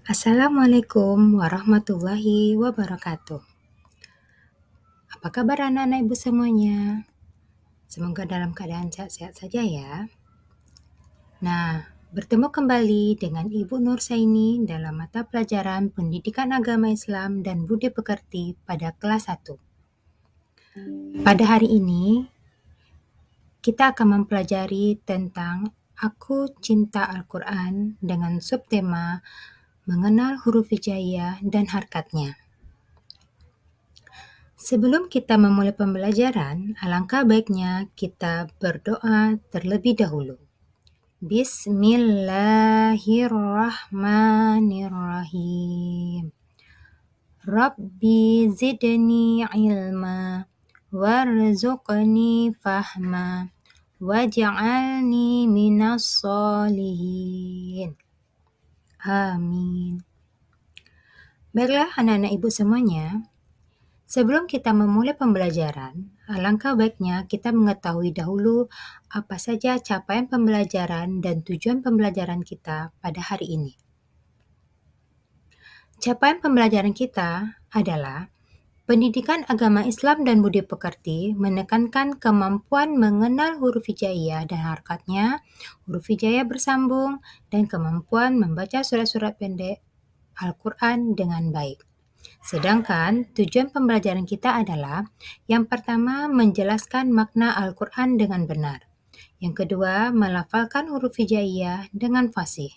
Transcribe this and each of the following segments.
Assalamualaikum warahmatullahi wabarakatuh. Apa kabar anak-anak ibu semuanya? Semoga dalam keadaan sehat-sehat saja ya. Nah, bertemu kembali dengan Ibu Nursaini dalam mata pelajaran Pendidikan Agama Islam dan Budi Pekerti pada kelas 1. Pada hari ini, kita akan mempelajari tentang Aku Cinta Al-Quran dengan subtema Mengenal Huruf Hijaiyah dan Harkatnya. Sebelum kita memulai pembelajaran, alangkah baiknya kita berdoa terlebih dahulu. Bismillahirrahmanirrahim. Rabbi zidni ilma warzuqni fahma waj'alni minas solihin. Amin. Baiklah anak-anak ibu semuanya, sebelum kita memulai pembelajaran, alangkah baiknya kita mengetahui dahulu apa saja capaian pembelajaran dan tujuan pembelajaran kita pada hari ini. Capaian pembelajaran kita adalah pendidikan agama Islam dan budi pekerti menekankan kemampuan mengenal huruf hijaiyah dan harkatnya, huruf hijaiyah bersambung, dan kemampuan membaca surat-surat pendek Al-Quran dengan baik. Sedangkan tujuan pembelajaran kita adalah yang pertama menjelaskan makna Al-Quran dengan benar. Yang kedua, melafalkan huruf hijaiyah dengan fasih.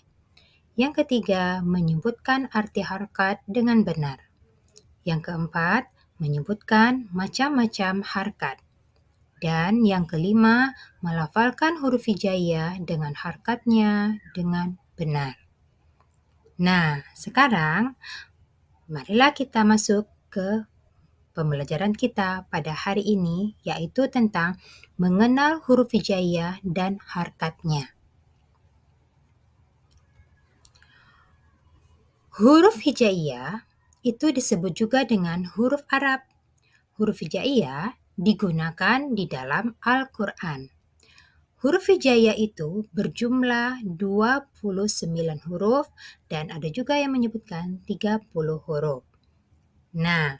Yang ketiga, menyebutkan arti harkat dengan benar. Yang keempat, menyebutkan macam-macam harkat. Dan yang kelima, melafalkan huruf hijaiyah dengan harkatnya dengan benar. Nah, sekarang marilah kita masuk ke pembelajaran kita pada hari ini, yaitu tentang mengenal huruf hijaiyah dan harkatnya. Huruf hijaiyah itu disebut juga dengan huruf Arab. Huruf hijaiyah digunakan di dalam Al-Quran. Huruf hijaiyah itu berjumlah 29 huruf dan ada juga yang menyebutkan 30 huruf. Nah,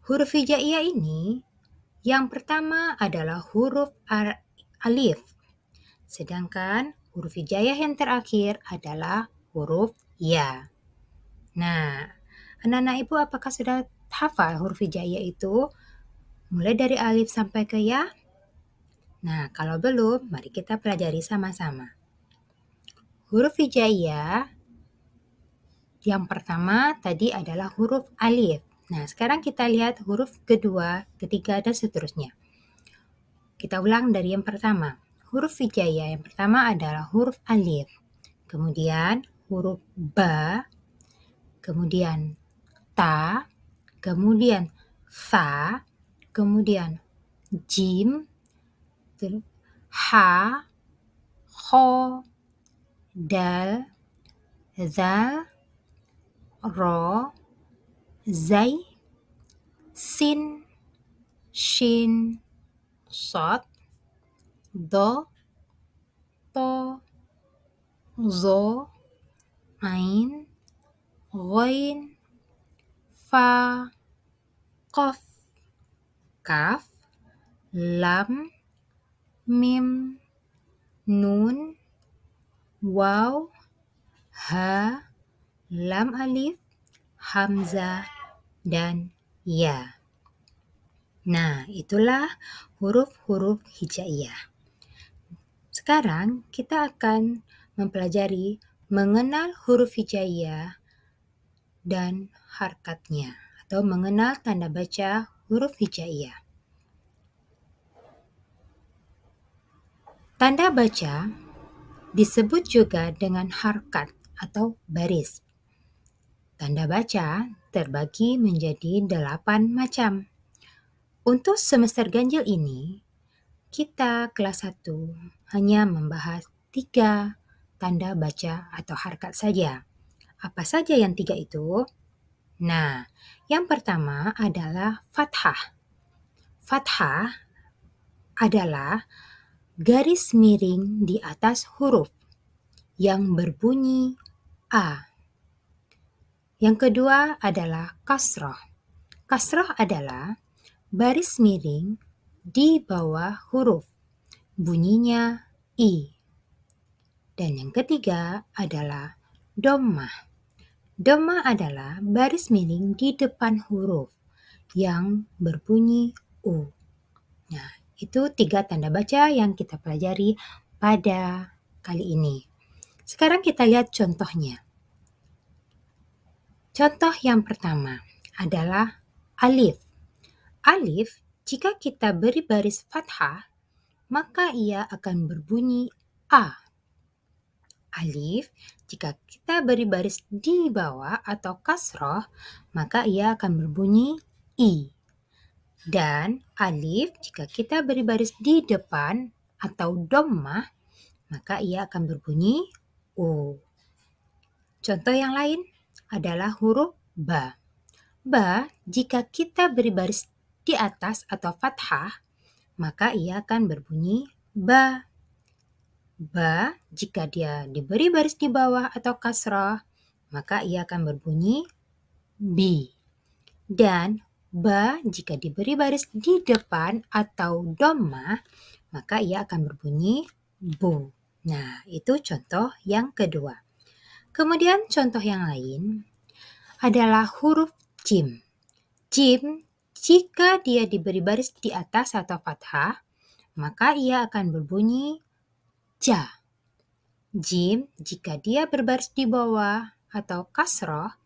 huruf hijaiyah ini yang pertama adalah huruf alif, sedangkan huruf hijaiyah yang terakhir adalah huruf ya. Nah, anak-anak ibu apakah sudah hafal huruf hijaiyah itu? Mulai dari alif sampai ke ya? Nah, kalau belum, mari kita pelajari sama-sama. Huruf hijaiyah yang pertama tadi adalah huruf alif. Nah, sekarang kita lihat huruf kedua, ketiga, dan seterusnya. Kita ulang dari yang pertama. Huruf hijaiyah yang pertama adalah huruf alif. Kemudian huruf ba, kemudian ta, kemudian fa, kemudian jim, ha, kho, dal, zal, ro, zai, sin, shin, sod, do, to, zo, ain, ghain, fa, qaf, kaf, lam, mim, nun, waw, ha, lam alif, hamzah, dan ya. Nah, itulah huruf-huruf hijaiyah. Sekarang kita akan mempelajari mengenal huruf hijaiyah dan harkatnya atau mengenal tanda baca huruf hijaiyah. Tanda baca disebut juga dengan harkat atau baris. Tanda baca terbagi menjadi 8 macam. Untuk semester ganjil ini, kita kelas 1 hanya membahas 3 tanda baca atau harkat saja. Apa saja yang 3 itu? Nah, yang pertama adalah fathah. Fathah adalah garis miring di atas huruf yang berbunyi A. Yang kedua adalah kasroh. Kasroh adalah baris miring di bawah huruf. Bunyinya I. Dan yang ketiga adalah dhammah. Dhammah adalah baris miring di depan huruf yang berbunyi U. Nah, itu 3 tanda baca yang kita pelajari pada kali ini. Sekarang kita lihat contohnya. Contoh yang pertama adalah alif. Alif, jika kita beri baris fathah, maka ia akan berbunyi A. Alif, jika kita beri baris di bawah atau kasroh, maka ia akan berbunyi I. Dan alif, jika kita beri baris di depan atau dhammah, maka ia akan berbunyi U. Contoh yang lain adalah huruf ba. Ba, jika kita beri baris di atas atau fathah, maka ia akan berbunyi ba. Ba, jika dia diberi baris di bawah atau kasrah, maka ia akan berbunyi bi. Dan ba, jika diberi baris di depan atau dhammah, maka ia akan berbunyi bu. Nah, itu contoh yang kedua. Kemudian contoh yang lain adalah huruf jim. Jim, jika dia diberi baris di atas atau fathah, maka ia akan berbunyi ja. Jim, jika dia berbaris di bawah atau kasroh,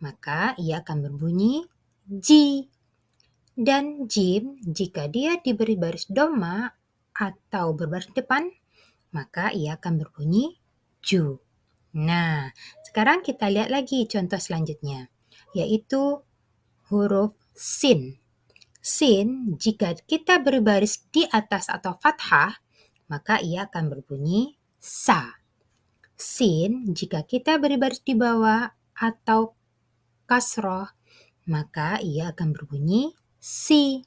maka ia akan berbunyi ji. Dan jim, jika dia diberi baris dhammah atau berbaris depan, maka ia akan berbunyi ju. Nah, sekarang kita lihat lagi contoh selanjutnya, yaitu huruf sin. Sin, jika kita berbaris di atas atau fathah, maka ia akan berbunyi sa. Sin, jika kita berbaris di bawah atau kasroh, maka ia akan berbunyi si.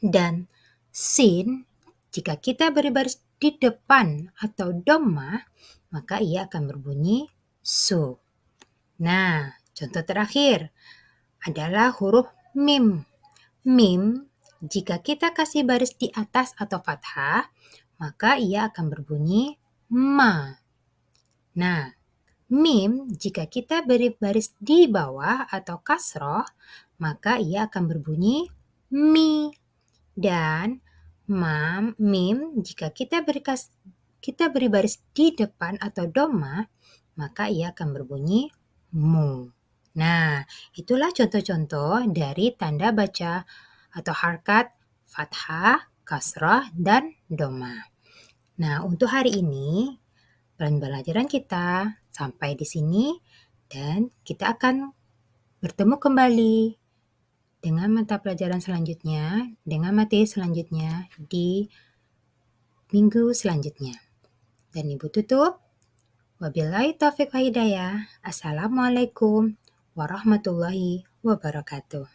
Dan sin, jika kita berbaris di depan atau dhammah, maka ia akan berbunyi su. Nah, contoh terakhir adalah huruf mim. Mim, jika kita kasih baris di atas atau fathah, maka ia akan berbunyi ma. Nah, mim, jika kita beri baris di bawah atau kasroh, maka ia akan berbunyi mi. Dan mim, jika kita beri baris di depan atau dhammah, maka ia akan berbunyi mu. Nah, itulah contoh-contoh dari tanda baca atau harkat fathah, kasrah, dan dhammah. Nah, untuk hari ini pembelajaran kita sampai di sini dan kita akan bertemu kembali dengan mata pelajaran selanjutnya, dengan materi selanjutnya di minggu selanjutnya. Dan Ibu tutup. Wabillahi taufiq wa hidayah. Assalamualaikum warahmatullahi wabarakatuh.